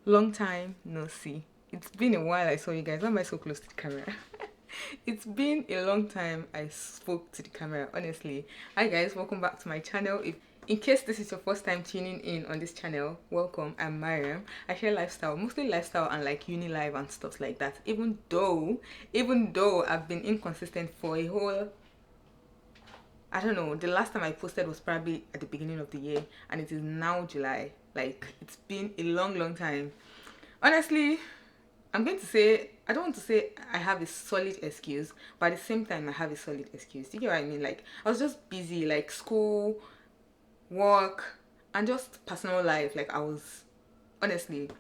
Long time no see. It's been a while I saw you guys. Why am I so close to the camera? It's been a long time I spoke to the camera, honestly. Hi guys, welcome back to my channel. If in case this is your first time tuning in on this channel, welcome. I'm Mariam. I share lifestyle, mostly lifestyle and like uni life and stuff like that. Even though I've been inconsistent for a whole, I don't know, the last time I posted was probably at the beginning of the year and it is now July. Like it's been a long time. Honestly, I'm going to say I don't want to say I have a solid excuse, but at the same time I have a solid excuse. Do you get what I mean? Like I was just busy, like school, work, and just personal life. Like I was honestly,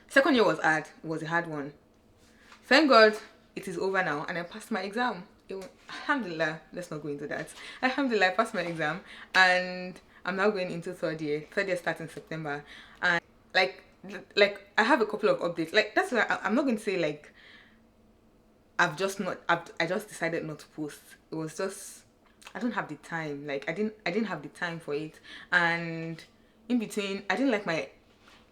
second year was hard. It was a hard one. Thank God it is over now, and I passed my exam. Alhamdulillah, let's not go into that. Alhamdulillah, I passed my exam, and I'm now going into third year. Third year starts in September, and like I have a couple of updates. Like that's why I'm not going to say like I just decided not to post. It was just I don't have the time. Like I didn't have the time for it, and in between I didn't like my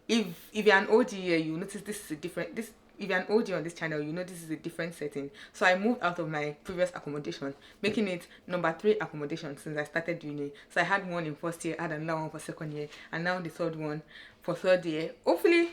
if you're an OG here, you notice this is a different this if you're an OG on this channel, you know this is a different setting. So I moved out of my previous accommodation, making it number 3 accommodation since I started uni. So I had one in first year, I had another one for second year, and now the third one for third year. Hopefully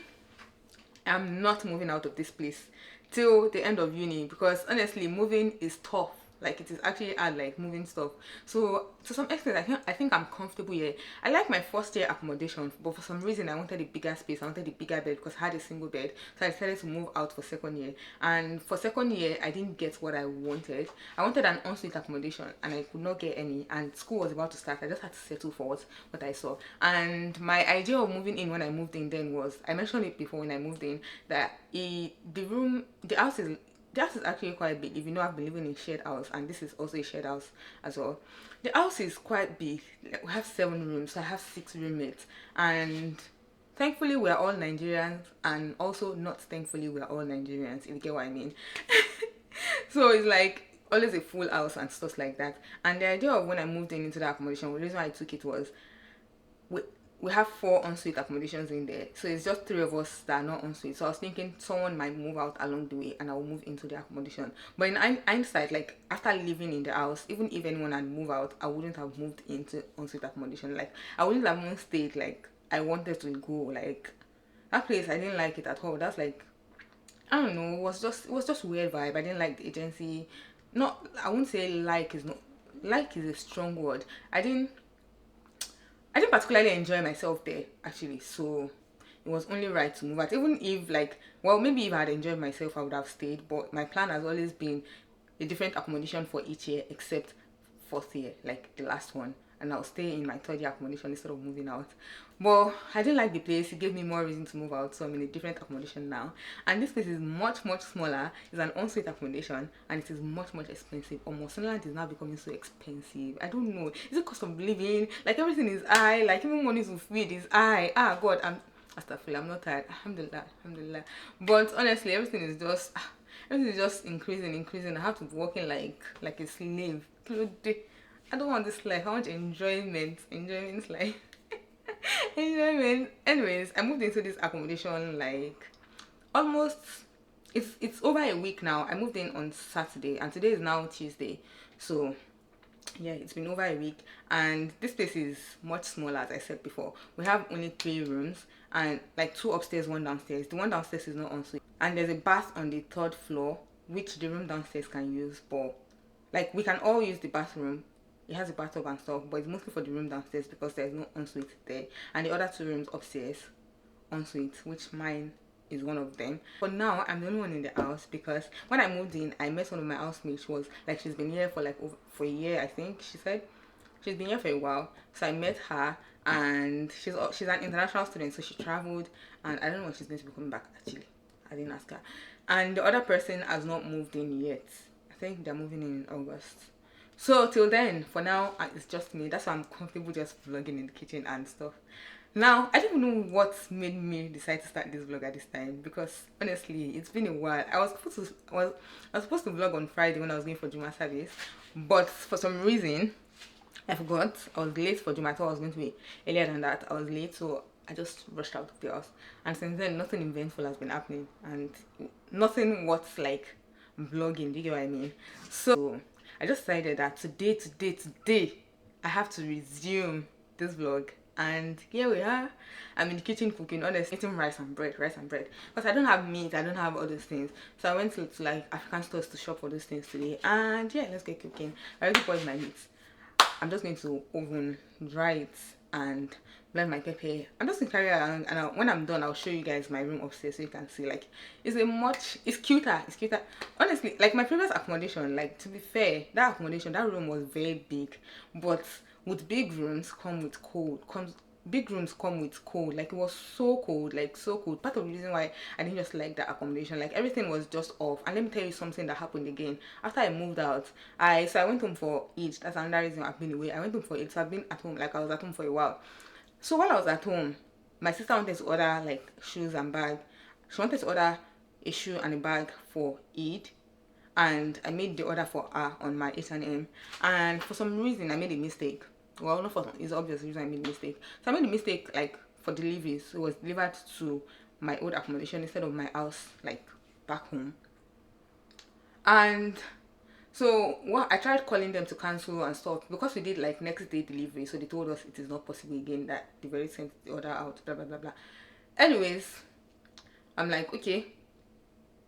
I'm not moving out of this place till the end of uni because honestly moving is tough. Like it is actually hard, like moving stuff. So to some extent I think I'm comfortable here. I like my first year accommodation, but for some reason I wanted a bigger space. I wanted a bigger bed because I had a single bed. So I decided to move out for second year. And for second year I didn't get what I wanted. I wanted an ensuite accommodation and I could not get any, and school was about to start. I just had to settle for what I saw. And my idea of moving in when I moved in then was, I mentioned it before when I moved in, that the house is actually quite big. If you know, I've been living in shared house, and this is also a shared house as well. The house is quite big. Like, we have 7 rooms, so I have 6 roommates, and thankfully we're all Nigerians, and also not thankfully we're all Nigerians. If you get what I mean. So it's like always a full house and stuff like that. And the idea of when I moved into the accommodation, the reason why I took it was we we have 4 ensuite accommodations in there, so it's just 3 of us that are not ensuite. So I was thinking someone might move out along the way and I'll move into the accommodation. But in hindsight, like after living in the house, even if anyone had moved out, I wouldn't have moved into ensuite accommodation. Like I wouldn't have even stayed. Like I wanted to go. Like that place, I didn't like it at all. That's like, I don't know. It was just weird vibe. I didn't like the agency. Not, I wouldn't say like is not, like is a strong word. I didn't particularly enjoy myself there actually, so it was only right to move out. Even if like, well, maybe if I had enjoyed myself, I would have stayed. But my plan has always been a different accommodation for each year, except fourth year, like the last one, and I'll stay in my third year accommodation instead of moving out. But I didn't like the place. It gave me more reason to move out, so I'm in a different accommodation now. And this place is much smaller. It's an ensuite accommodation, and it is much expensive. Almost Sunderland is now becoming so expensive. I don't know. Is it cost of living? Like everything is high. Like even money to feed is high. Ah God, Astaghfirullah, I'm not tired. Alhamdulillah, alhamdulillah. But honestly, everything is just increasing. I have to be working like a slave. I don't want this life. I want enjoyment life. Enjoyment. Anyways, I moved into this accommodation like almost, it's over a week now. I moved in on Saturday and today is now Tuesday. So yeah, it's been over a week, and this place is much smaller. As I said before, we have only 3 rooms and like 2 upstairs, 1 downstairs. The one downstairs is not ensuite, and there's a bath on the third floor which the room downstairs can use, but like we can all use the bathroom. It has a bathtub and stuff, but it's mostly for the room downstairs because there's no ensuite there, and the other 2 rooms upstairs ensuite, which mine is one of them. But now I'm the only one in the house because when I moved in, I met one of my housemates. She was like, she's been here for like for a year, I think she said. She's been here for a while, so I met her, and she's an international student, so she traveled, and I don't know when she's going to be coming back. Actually, I didn't ask her. And the other person has not moved in yet. I think they're moving in August. So till then, for now, it's just me. That's why I'm comfortable just vlogging in the kitchen and stuff. Now, I don't know what made me decide to start this vlog at this time because honestly, it's been a while. I was supposed to vlog on Friday when I was going for Juma service, but for some reason I forgot. I was late for Juma. I thought I was going to be earlier than that. I was late, so I just rushed out of the house. And since then, nothing eventful has been happening, and nothing worth like vlogging. Do you get what I mean? So I just decided that today, I have to resume this vlog. And here we are. I'm in the kitchen cooking, honestly, eating rice and bread. Because I don't have meat, I don't have all those things. So I went to like African stores to shop for those things today. And yeah, let's get cooking. I already boiled my meat. I'm just going to oven, dry it, and blend my pepper. I'm just going to carry around, and when I'm done, I'll show you guys my room upstairs so you can see. Like, it's cuter. Honestly, like my previous accommodation, like to be fair, that room was very big, but with big rooms come with big rooms come with cold. Like, it was so cold, like so cold. Part of the reason why I didn't just like that accommodation, like everything was just off. And let me tell you something that happened again after I moved out. I went home for Eid. That's another reason I've been away. I went home for Eid, so I've been at home. Like, I was at home for a while. So while I was at home, my sister wanted to order like shoes and bag. She wanted to order a shoe and a bag for Eid, and I made the order for her on my H&M. And for some reason, I made a mistake. Well, not for some, it's obvious reason I made a mistake. So I made a mistake like for delivery. So it was delivered to my old accommodation instead of my house, like back home. And so what I tried calling them to cancel and stuff because we did like next day delivery. So they told us it is not possible again, that they've already sent the order out, blah blah blah blah. Anyways, I'm like, okay,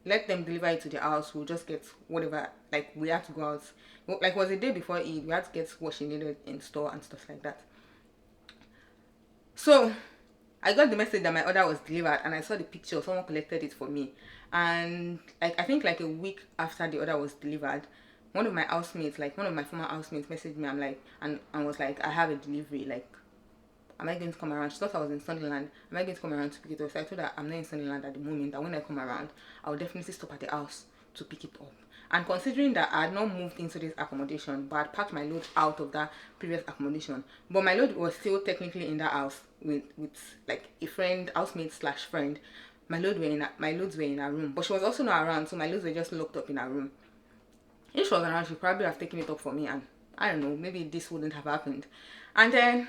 let them deliver it to the house. We'll just get whatever. Like, we had to go out. Like, it was the day before Eid. We had to get what she needed in store and stuff like that. So I got the message that my order was delivered, and I saw the picture. Someone collected it for me, and like I think like a week after the order was delivered, one of my former housemates messaged me. I'm like, and was like, I have a delivery. Like, am I going to come around? She thought I was in Sunderland. Am I going to come around to pick it up? So I told her I'm not in Sunderland at the moment, that when I come around, I will definitely stop at the house to pick it up. And considering that I had not moved into this accommodation, but I'd packed my load out of that previous accommodation, but my load was still technically in that house with like a friend, housemate slash friend. My loads were in her room, but she was also not around, so my loads were just locked up in her room. If she was around, she'd probably have taken it up for me, and I don't know, maybe this wouldn't have happened. And then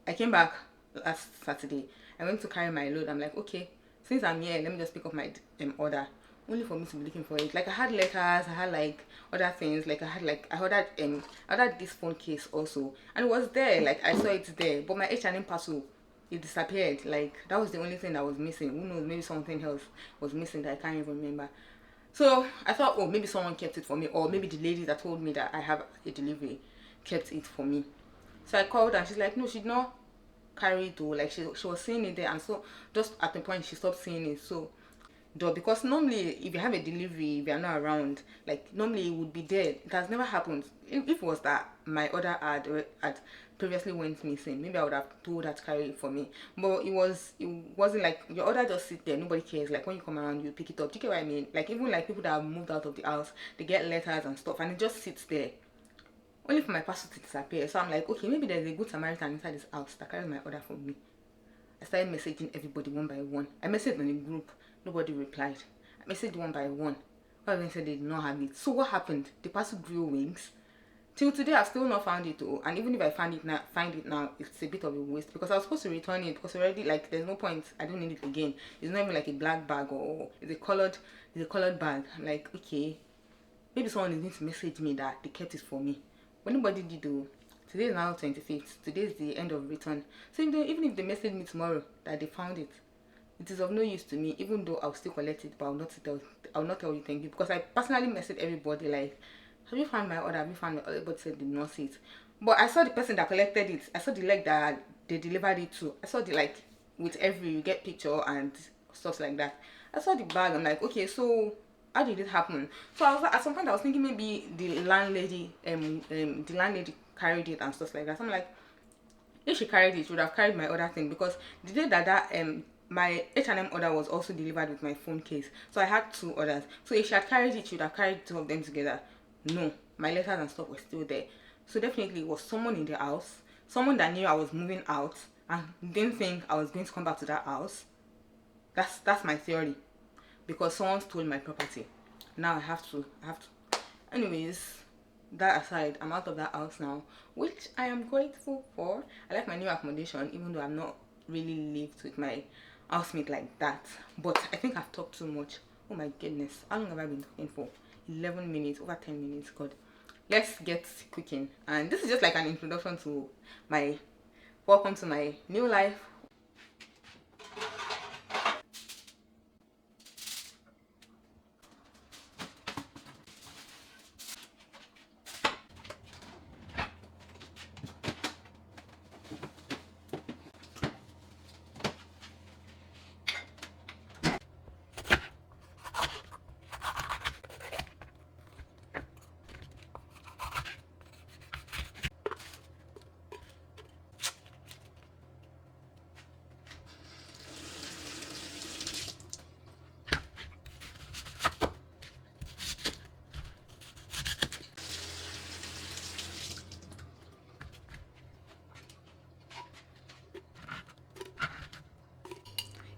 I came back last Saturday. I went to carry my load. I'm like, okay, since I'm here, let me just pick up my order. Only for me to be looking for it. Like, I had letters, I had like other things. Like, I ordered this phone case also, and it was there. Like, I saw it there, but my H&M parcel, it disappeared. Like, that was the only thing that was missing. Who knows? Maybe something else was missing that I can't even remember. So I thought, oh, maybe someone kept it for me, or maybe the lady that told me that I have a delivery kept it for me. So I called her, and she's like, no, she did not carry it, though. Like, she was seeing it there, and so just at the point she stopped seeing it. So because normally if you have a delivery, if you're not around, like normally it would be there. It has never happened. If it was that my order had previously went missing, maybe I would have told her to carry it for me. But it wasn't like your order just sit there, nobody cares. Like, when you come around, you pick it up. Do you get what I mean? Like, even like people that have moved out of the house, they get letters and stuff, and it just sits there only for my parcel to disappear. So I'm like, okay, maybe there's a good Samaritan inside this house that carries my order for me. I started messaging everybody one by one. I messaged in a group. Nobody replied. I messaged one by one. All of them said they did not have it. So what happened? The parcel grew wings. Till today, I've still not found it. Oh, and even if I find it now, it's a bit of a waste, because I was supposed to return it, because already, like, there's no point. I don't need it again. It's not even like a black bag, or it's a colored bag. I'm like, okay, maybe someone is going to message me that they kept it for me. But nobody did. Though. Today is now 25th. Today is the end of return. So even if they message me tomorrow that they found it, it is of no use to me, even though I'll still collect it, but I'll not tell you thank you, because I personally messaged everybody like, have you found my order? Have you found my order? Everybody said they did not see it. But I saw the person that collected it. I saw the leg that they delivered it to. I saw the, like, with you get picture and stuff like that. I saw the bag. I'm like, okay, so how did it happen? So I was at some point I was thinking maybe the landlady carried it and stuff like that. So I'm like, if she carried it, she would have carried my other thing, because the day that my H&M order was also delivered with my phone case, so I had two orders. So if she had carried it, she would have carried two of them together. No, my letters and stuff were still there. So definitely it was someone in the house, someone that knew I was moving out and didn't think I was going to come back to that house. That's my theory, because someone stole my property. Now I have to. Anyways, that aside, I'm out of that house now, which I am grateful for. I like my new accommodation, even though I'm not really lived with my housemate like that. But I think I've talked too much. Oh my goodness, how long have I been talking for? 11 minutes, over 10 minutes. God, let's get cooking. And this is just like an introduction to my welcome to my new life.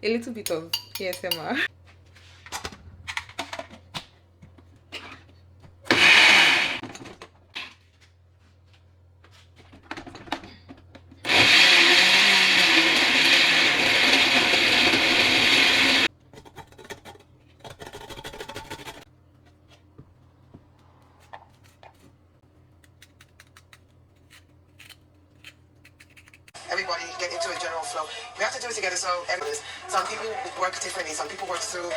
A little bit of ASMR. Everybody get into a general flow. We have to do it together. So some people work differently. Some people work through.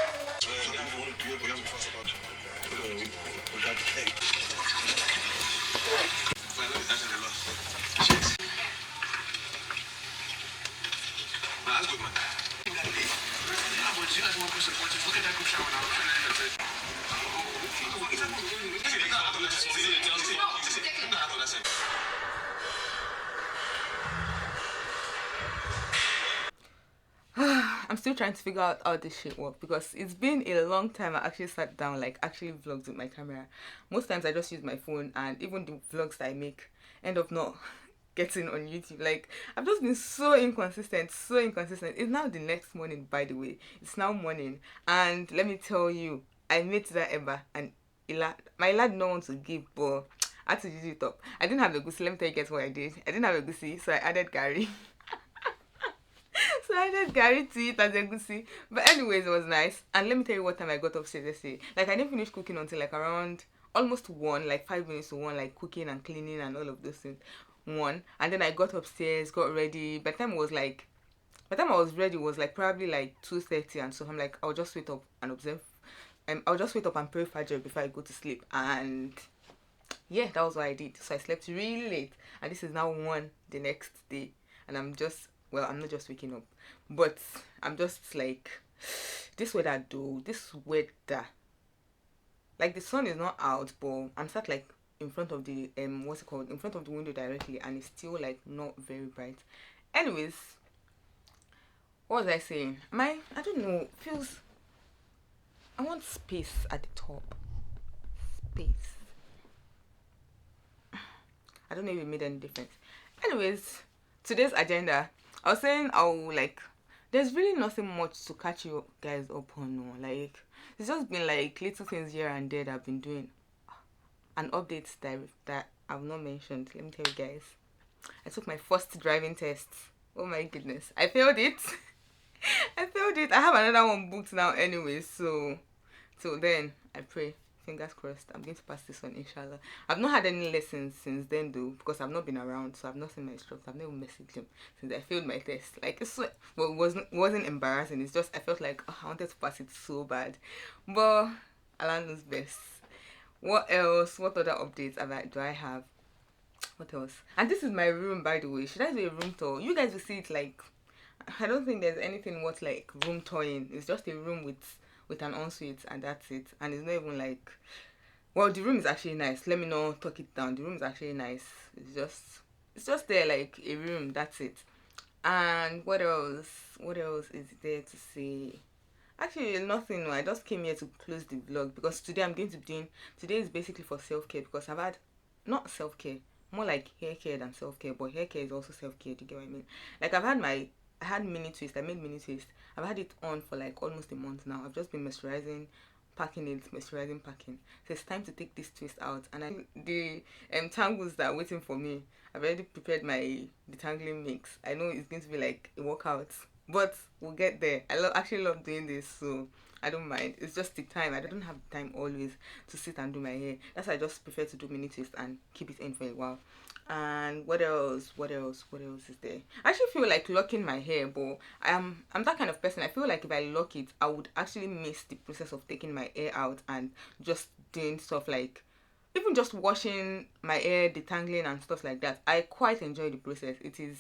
I'm still trying to figure out how this shit works because it's been a long time I actually sat down, like actually vlogged with my camera. Most times I just use my phone, and even the vlogs that I make end up not getting on YouTube. Like, I've just been so inconsistent, so inconsistent. It's now the next morning, by the way. It's now morning, and let me tell you, I made that ever, and my lad no one to give, but I had to use it up. I didn't have a goosey. Let me tell you guys what I did. I didn't have a goosey, so I added Gary. So I added Gary to it as a goosey. But anyways, it was nice. And let me tell you what time I got upstairs yesterday. Like, I didn't finish cooking until like around almost 1, like 5 minutes to 1, like cooking and cleaning and all of those things. 1. And then I got upstairs, got ready. By the time I was ready was like probably like 2:30, and so I'm like, I'll just wait up and observe. I'll just wait up and pray Fajr before I go to sleep. And yeah, that was what I did. So I slept really late, and this is now 1 the next day, and I'm not just waking up, but I'm just like, this weather though, this weather, like the sun is not out, but I'm sat like in front of the what's it called, in front of the window directly, and it's still like not very bright. Anyways, what was I saying? I don't know, feels, I want space at the top. Space. I don't know if it made any difference. Anyways, today's agenda, I was saying there's really nothing much to catch you guys up on. No. Like, it's just been like little things here and there that I've been doing, and updates that I've not mentioned. Let me tell you guys, I took my first driving test. Oh my goodness, I failed it. I failed it. I have another one booked now anyway, so till then I pray, fingers crossed, I'm going to pass this one, inshallah. I've not had any lessons since then though, because I've not been around, so I've not seen my instructor. I've never messaged him since I failed my test. Like, it's so, well, it wasn't embarrassing. It's just I felt like, oh, I wanted to pass it so bad, but Allah knows best. What else? What other updates do I have? What else? And this is my room, by the way. Should I do a room tour? You guys will see it. Like, I don't think there's anything worth like room touring. It's just a room with an ensuite, and that's it. And it's not even like, well, the room is actually nice. Let me not talk it down. The room is actually nice. It's just there, like a room. That's it. And what else? What else is there to say? Actually, nothing. No. I just came here to close the vlog because today is basically for self-care, because I've had, not self-care, more like hair care than self-care, but hair care is also self-care. Do you get what I mean? Like, I had mini twist. I made mini twist. I've had it on for like almost a month now. I've just been moisturizing, packing it, moisturizing packing. So it's time to take this twist out, and the tangles that are waiting for me. I've already prepared my detangling mix. I know it's going to be like a workout, but we'll get there. Actually love doing this, so I don't mind. It's just the time. I don't have time always to sit and do my hair. That's why I just prefer to do mini twist and keep it in for a while. And what else? What else is there? I actually feel like locking my hair, but I'm that kind of person. I feel like if I lock it, I would actually miss the process of taking my hair out and just doing stuff like even just washing my hair, detangling and stuff like that. I quite enjoy the process. It is,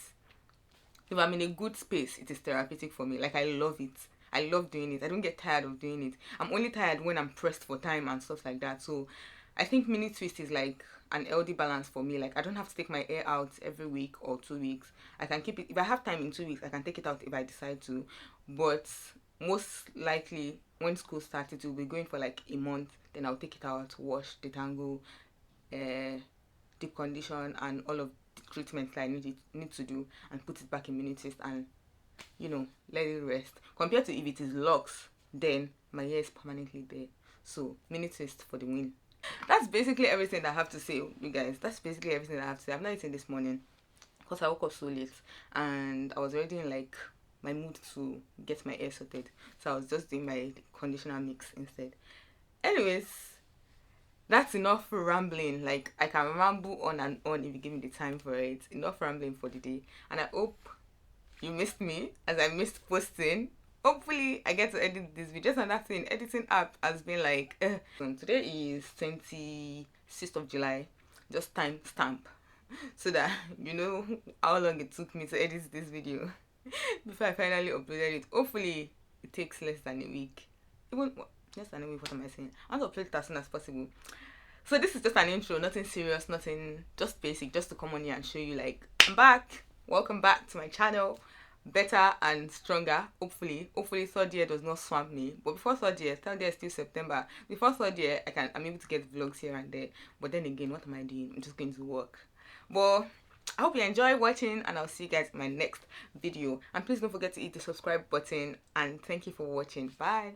if I'm in a good space, it is therapeutic for me. Like, I love it. I love doing it. I don't get tired of doing it. I'm only tired when I'm pressed for time and stuff like that. So I think mini twist is like an healthy balance for me. Like, I don't have to take my hair out every week or 2 weeks. I can keep it if I have time in 2 weeks. I can take it out if I decide to. But most likely when school starts, it will be going for like a month. Then I'll take it out, wash, detangle, deep condition, and all of the treatments that I need to do, and put it back in mini twist and let it rest. Compared to if it is locks, then my hair is permanently there. So mini twist for the win. That's basically everything I have to say, you guys. That's basically everything I have to say. I've not eaten this morning because I woke up so late and I was already in like my mood to get my hair sorted. So I was just doing my conditioner mix instead. Anyways, that's enough rambling. Like, I can ramble on and on if you give me the time for it. Enough rambling for the day. And I hope you missed me as I missed posting. Hopefully I get to edit this video. Just another thing, editing app has been like today is 26th of July. Just time stamp so that you know how long it took me to edit this video before I finally uploaded it. Hopefully it takes less than a week. Even less than a week, what am I saying? I want to upload it as soon as possible. So this is just an intro, nothing serious, nothing, just basic, just to come on here and show you like I'm back. Welcome back to my channel. Better and stronger, hopefully third year does not swamp me. But before third year is still September. Before third year I'm able to get vlogs here and there, but then again, what am I doing? I'm just going to work. But I hope you enjoy watching, and I'll see you guys in my next video. And please don't forget to hit the subscribe button, and thank you for watching. Bye.